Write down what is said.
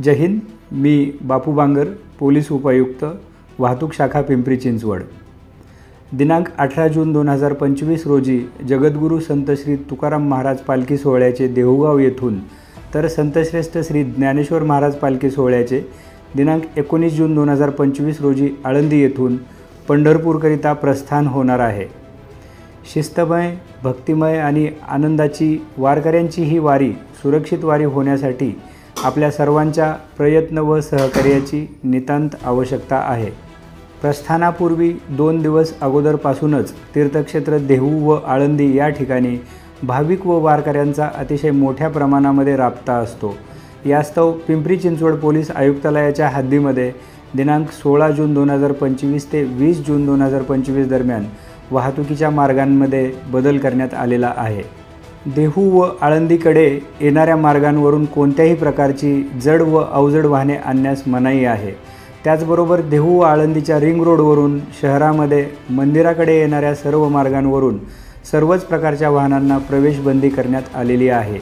जय हिंद। मी बापू Bangar, police उपायुक्त, वाहतूक शाखा पिंपरी चिंचवड। दिनांक 18 जून 2025 रोजी जगद्गुरू संत श्री तुकाराम महाराज पालखी सोहळ्याचे देहूगाव येथून तर संतश्रेष्ठ श्री ज्ञानेश्वर महाराज पालखी सोहळ्याचे दिनांक 19 जून 2025 रोजी आळंदी येथून पंढरपूरकरिता प्रस्थान होणार आहे। शिस्तमय, भक्तिमय आणि आनंदाची वारकऱ्यांची ही वारी सुरक्षित वारी होण्यासाठी आपल्या सर्वांच्या प्रयत्न व सहकार्याची नितांत आवश्यकता आहे। प्रस्थानापूर्वी 2 दिवस अगोदरपासूनच तीर्थक्षेत्र देहू व आळंदी या ठिकाणी भाविक व वारकऱ्यांचा अतिशय मोठ्या प्रमाणामध्ये राबता असतो। यास्तव पिंपरी चिंचवड पोलीस आयुक्तालयाच्या हद्दीमध्ये दिनांक 16 जून 2025 ते 20 जून 2025 दरम्यान वाहतुकीच्या मार्गांमध्ये बदल करण्यात आलेला आहे। देहू व आळंदीकडे येणाऱ्या मार्गांवरून कोणत्याही प्रकारची जड व अवजड वाहने आणण्यास मनाई आहे। त्याचबरोबर देहू व आळंदीच्या रिंग रोडवरून शहरामध्ये मंदिराकडे येणाऱ्या सर्व मार्गांवरून सर्वच प्रकारच्या वाहनांना प्रवेशबंदी करण्यात आलेली आहे।